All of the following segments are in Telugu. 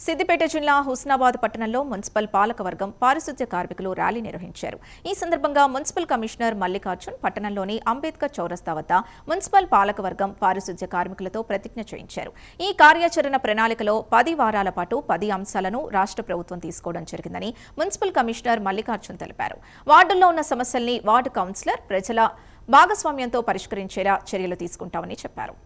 సిద్దిపేట జిల్లా హుస్నాబాద్ పట్టణంలో మున్సిపల్ పాలకవర్గం పారిశుద్ధ్య కార్మికులు ర్యాలీ నిర్వహించారు. ఈ సందర్భంగా మున్సిపల్ కమిషనర్ మల్లికార్జున్ పట్టణంలోని అంబేద్కర్ చౌరస్తా వద్ద మున్సిపల్ పాలకవర్గం పారిశుద్ధ్య కార్మికులతో ప్రతిజ్ఞ చేయించారు. ఈ కార్యాచరణ ప్రణాళికలో 10 వారాల పాటు 10 అంశాలను రాష్ట్ర ప్రభుత్వం తీసుకోవడం జరిగిందని మున్సిపల్ కమిషనర్ మల్లికార్జున్ తెలిపారు. వార్డుల్లో ఉన్న సమస్యల్ని వార్డు కౌన్సిలర్ ప్రజల భాగస్వామ్యంతో పరిష్కరించేలా చర్యలు తీసుకుంటామని చెప్పారు.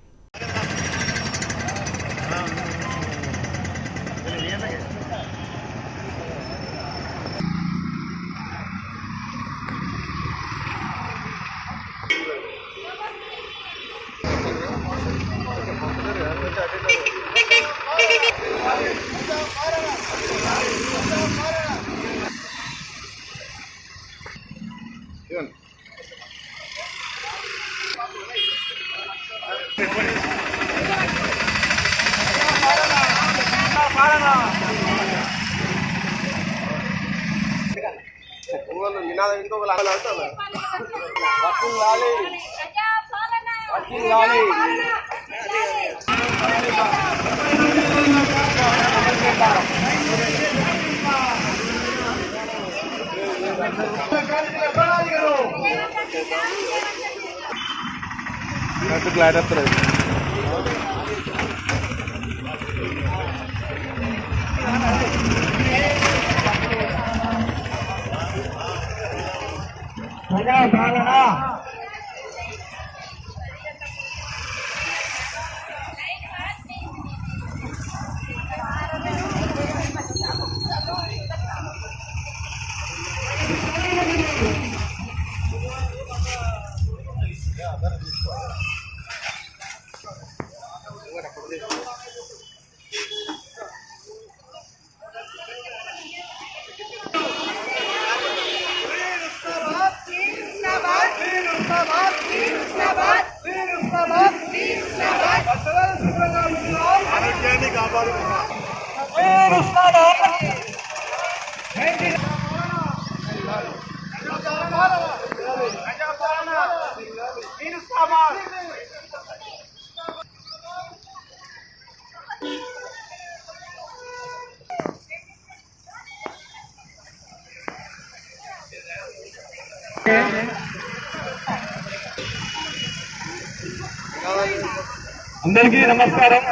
అందరికీ నమస్కారం.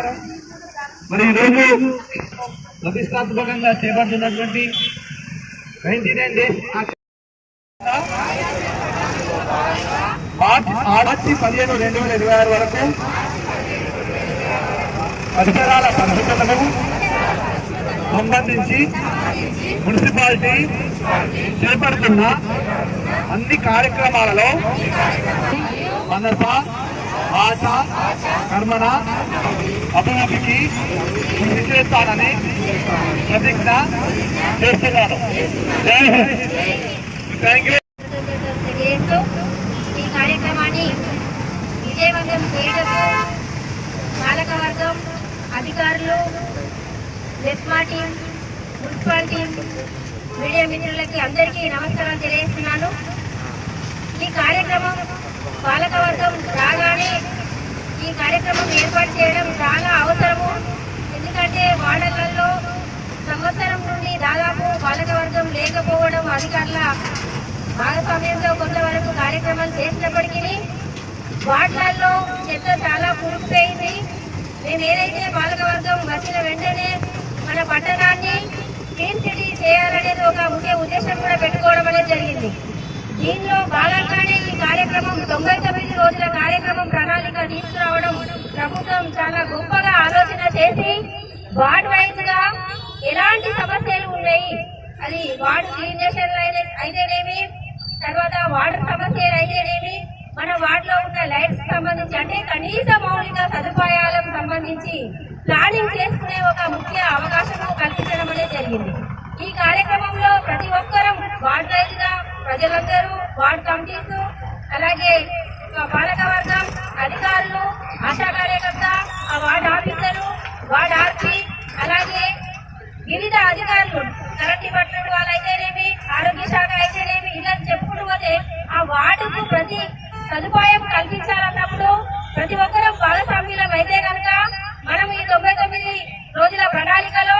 మరి ఈరోజు ప్రతిష్టాత్మకంగా చేపడుతున్నటువంటి 99 డేస్ మార్చి 15, 2026 వరకు పరిసరాల పరిశుభ్రతకు సంబంధించి మున్సిపాలిటీ చేపడుతున్న అన్ని కార్యక్రమాలలో మనస ఆశ కర్మణ అభివృద్ధికి కృషి చేస్తానని ప్రతిజ్ఞ చేస్తున్నాను. ఈ కార్యక్రమాన్ని విజయవంతం చేయటకు పాలకవర్గం, అధికారులు, లెస్మా టీం, మున్సిపల్ టీం, మీడియా మిత్రులకి అందరికీ నమస్కారం తెలియజేస్తున్నాను. ఈ కార్యక్రమం పాలకవర్గం రాగానే ఈ కార్యక్రమం ఏర్పాటు చేయడం చాలా అవసరము. ఎందుకంటే వార్డులలో సంవత్సరం నుండి దాదాపు పాలకవర్గం లేకపోవడం, అధికారుల భాగస్వామ్యంతో కొంతవరకు కార్యక్రమాలు చేసినప్పటికీ వార్డులలో చెత్త చాలా కూరుకుపోయింది. మేము ఏదైతే పాలకవర్గం వచ్చిన వెంటనే మన పట్టణాన్ని క్లీన్ సిటీ చేయాలనేది ఒక ముఖ్య ఉద్దేశం కూడా పెట్టుకోవడం అనేది జరిగింది. దీనిలో భాగంగానే ఈ కార్యక్రమం 99 రోజుల కార్యక్రమం ప్రణాళిక తీసుకురావడం ప్రభుత్వం చాలా గొప్పగా ఆలోచన చేసి వార్డ్ వైజ్ గా ఎలాంటి సమస్యలు ఉన్నాయి, అది వార్డు క్లీనేషన్ అయితేనేమి, తర్వాత వాటర్ సమస్యలు అయితేనేమి, మన వార్డులో ఉన్న లైట్స్ సంబంధించి అంటే కనీస మౌలిక సదుపాయాలకు సంబంధించి ప్లానింగ్ చేసుకునే ఒక ముఖ్య అవకాశం కల్పించడం అనేది జరిగింది. ఈ కార్యక్రమంలో ప్రతి ఒక్కరం వార్డ్ వైజ్ గా ప్రజలందరూ, వార్డ్ కమిటీస్, అలాగే పాలకవర్గం, అధికారులు, ఆశా కార్యకర్త, వార్డ్ ఆఫీసరు, వార్డ్ ఆర్పీ, అలాగే వివిధ అధికారులు, కరెంట్ డిపార్ట్మెంట్ వాళ్ళైతేనేమి, ఆరోగ్య శాఖ అయితేనేమి, ఇలా చెప్పుకుంటూ పోతే ఆ వార్డుకు ప్రతి సదుపాయం కల్పించాలన్నప్పుడు ప్రతి ఒక్కరూ భాగస్వామ్యులం అయితే కనుక మనం ఈ 99 రోజుల ప్రణాళికలో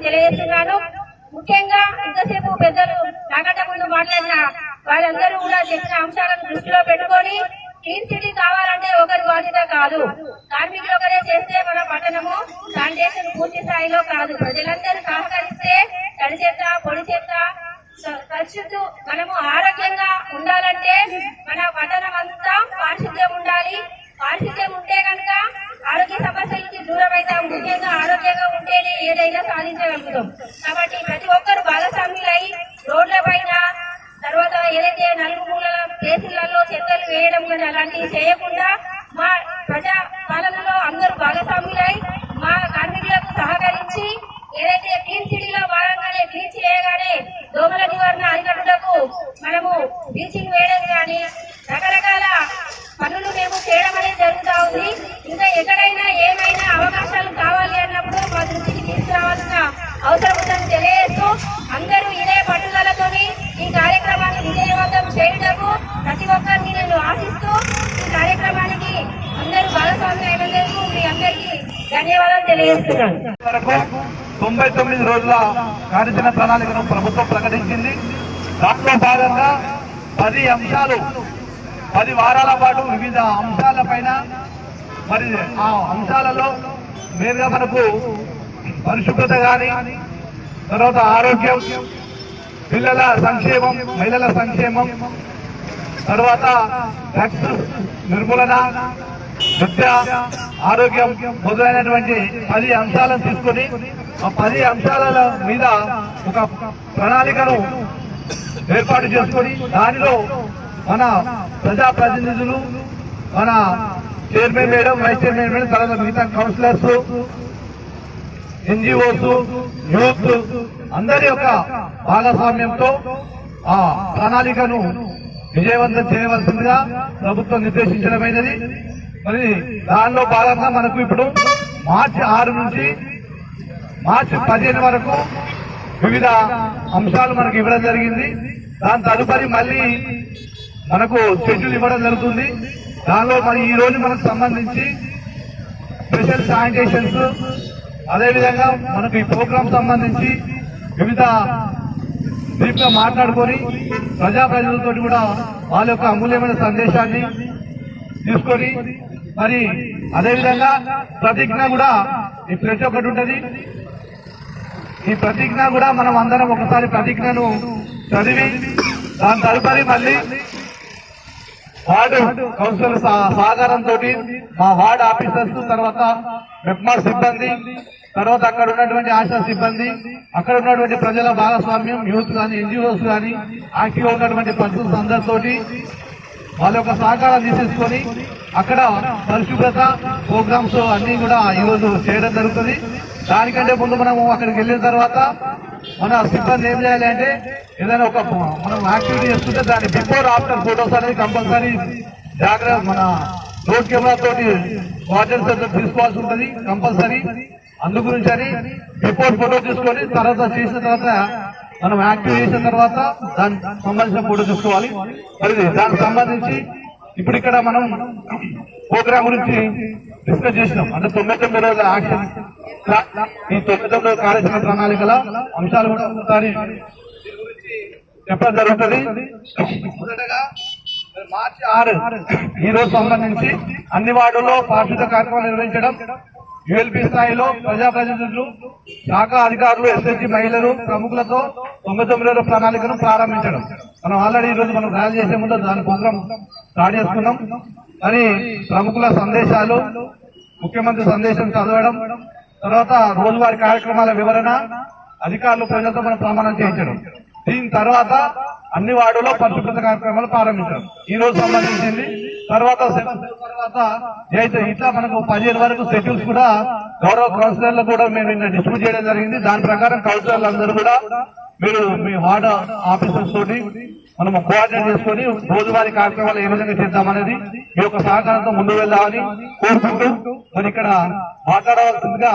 తెలియజేస్తున్నాను. ముఖ్యంగా ఇంతసేపు పెద్దలు నాకంటే ముందు మాట్లాడిన వాళ్ళందరూ కూడా చెప్పిన అంశాలను దృష్టిలో పెట్టుకొని క్లీన్ సిటీ కావాలంటే ఒకరి బాధ్యత కాదు, కార్మికులు ఒకరే చేస్తే మన పట్టణము శానిటేషన్ పూర్తి స్థాయిలో కాదు. ప్రజలందరూ సహకరిస్తే తడి చెత్త పొడి చెత్త పరిశుద్ధి మనము ఆరోగ్యంగా ఉండాలంటే మన పట్టణం అంతా పారిశుద్ధ్యం ఉండాలి. పారిశుద్ధ్యం ఉంటే కనుక ఆరోగ్య సమస్యల నుంచి దూరం అవుతాం. ముఖ్యంగా ఆరోగ్యంగా ఉంటేనే ఏదైనా సాధించగలుగుతాం. కాబట్టి ప్రతి ఒక్కరు భాగస్వామ్యులై రోడ్ల పైన తర్వాత ఏదైతే నలుగు మూలల ప్లేసులలో చెత్తలు వేయడం కానీ అలాంటివి చేయకుండా మా ప్రజా పాలనలో అందరూ భాగస్వామ్యులై మా కార్మికులకు సహకరించి ఏదైతే క్లీన్ సిటీలో భాగంగానే క్లీన్ చేయగానే దోమల నివారణ అరికట్టుటకు మనము బ్లీచింగ్ వేయడం కానీ రకరకాల పనులు మేము చేయడం అనేది జరుగుతూ ఉంది. ఇంకా ఎక్కడైనా ఏమైనా అవకాశాలు కావాలి అన్నప్పుడు మా దృష్టికి తీసుకురావాల్సిన అవసరం ఉందని తెలియజేస్తూ అందరూ ఇదే పట్టుదలతోని ఈ కార్యక్రమాన్ని విజయవంతం చేయుటకు ప్రతి ఒక్కరిని నేను ఆశిస్తూ ఈ కార్యక్రమానికి అందరూ భాగస్వామ్యం అయినందుకు మీ అందరికీ ధన్యవాదాలు తెలియజేస్తున్నాను. 99 రోజుల కార్యాచరణ ప్రణాళికను ప్రభుత్వం ప్రకటించింది. దాంట్లో భాగంగా 10 అంశాలు 10 వారాల పాటు వివిధ అంశాలపైన మరి ఆ అంశాలలో నేరుగా మనకు పరిశుభ్రత కానీ, తర్వాత ఆరోగ్యం, పిల్లల సంక్షేమం, మహిళల సంక్షేమం, తర్వాత డ్రగ్స్ నిర్మూలన, విద్య, ఆరోగ్యం మొదలైనటువంటి 10 అంశాలను తీసుకొని ఆ 10 అంశాల మీద ఒక ప్రణాళికను ఏర్పాటు చేసుకొని దానిలో మన ప్రజాప్రతినిధులు, మన chairman madam, vice chairman madam, తర్వాత మిగతా కౌన్సిలర్స్, ఎన్జిఓస్, యూత్ అందరి యొక్క భాగస్వామ్యంతో ఆ ప్రణాళికను విజయవంతం చేయవలసిందిగా ప్రభుత్వం నిర్దేశించడమైనది. మరి దానిలో భాగంగా మనకు ఇప్పుడు మార్చి 6 నుంచి మార్చి 15 వరకు వివిధ అంశాలు మనకు ఇవ్వడం జరిగింది. దాని తదుపరి మళ్ళీ మనకు షెడ్యూల్ ఇవ్వడం జరుగుతుంది. దానిలో మరి ఈ రోజు మనకు సంబంధించి స్పెషల్ శానిటేషన్స్, అదేవిధంగా మనకు ఈ ప్రోగ్రాం సంబంధించి వివిధ దీంట్లో మాట్లాడుకొని ప్రజాప్రతినిధులతో కూడా వాళ్ళ యొక్క అమూల్యమైన సందేశాన్ని తీసుకొని మరి అదేవిధంగా ప్రతిజ్ఞ కూడా ఈ ప్రతి ఒక్కటి ఉంటుంది. ఈ ప్రతిజ్ఞ కూడా మనం అందరం ఒకసారి ప్రతిజ్ఞను చదివి దాని తదుపరి మళ్ళీ వార్డు కౌన్సిలర్ సహకారంతో మా వార్డు ఆఫీసర్స్, తర్వాత మెప్మార్ సిబ్బంది, తర్వాత అక్కడ ఉన్నటువంటి ఆశా సిబ్బంది, అక్కడ ఉన్నటువంటి ప్రజల భాగస్వామ్యం, యూత్ కానీ, ఎన్జిఓస్ కానీ, యాక్టివ్గా ఉన్నటువంటి పర్సన్స్ అందరితోటి వాళ్ళ యొక్క సహకారం తీసేసుకొని అక్కడ పరిశుభ్రత ప్రోగ్రామ్స్ అన్ని కూడా ఈరోజు చేయడం జరుగుతుంది. దానికంటే ముందు మనము అక్కడికి వెళ్ళిన తర్వాత మన సిబ్బంది ఏం చేయాలి అంటే ఏదైనా ఒక మనం యాక్టివిటీ చేస్తుంటే దాని బిఫోర్ ఆఫ్టర్ ఫోటోస్ అనేది కంపల్సరీ జాగ్రత్త మన రోడ్ కెమెరా తోటి వాటర్ తీసుకోవాల్సి ఉంటుంది కంపల్సరీ. అందు గురించి అని బిఫోర్ ఫోటో తీసుకొని తర్వాత చేసిన తర్వాత మనం యాక్టివ్ చేసిన తర్వాత దానికి సంబంధించిన ఫోటో తీసుకోవాలి. మరి దానికి సంబంధించి ఇప్పుడు ఇక్కడ మనం ప్రోగ్రామ్ గురించి డిస్కస్ చేసినాం. అంటే 99 రోజుల యాక్షన్, ఈ 99 కార్యాచరణ ప్రణాళికల అంశాలు కూడా ఒకసారి చెప్పడం జరుగుతుంది. మొదటగా మార్చి 6 ఈ రోజు సంబంధించి అన్ని వార్డుల్లో పారిశుద్ధ కార్యక్రమాలు నిర్వహించడం, యుఎల్పి స్థాయిలో ప్రజాప్రతినిధులు, శాఖ అధికారులు, ఎస్ఎస్జీ మహిళలు, ప్రముఖులతో 99 రోజుల ప్రణాళికను ప్రారంభించడం. మనం ఆల్రెడీ ఈ రోజు మనం ర్యాలీ చేసే ముందు దాని ప్రోగ్రాం స్టార్ట్ చేసుకున్నాం. అని ప్రముఖుల సందేశాలు, ముఖ్యమంత్రి సందేశం చదవడం, తర్వాత రోజువారీ కార్యక్రమాల వివరణ, అధికారులు ప్రజలతో మనం ప్రమాణం చేయించడం. దీని తర్వాత అన్ని వార్డులో పరిశుభ్రత కార్యక్రమాలు ప్రారంభించడం ఈ రోజు సంబంధించింది. తర్వాత ఇట్లా మనకు 15 వరకు షెడ్యూల్స్ కూడా గౌరవ కౌన్సిలర్లు కూడా మేము నిన్న డిస్ట్రిబ్యూట్ చేయడం జరిగింది. దాని ప్రకారం కౌన్సిలర్లు అందరూ కూడా మీరు మీ వార్డు ఆఫీసర్స్ తోటి మనం కోఆర్డినేట్ చేసుకుని రోజువారీ కార్యక్రమాలు ఏ విధంగా చేద్దామనేది మీ యొక్క సహకారంతో ముందుకు వెళ్దామని కోరుకుంటూ మరి ఇక్కడ మాట్లాడవలసిందిగా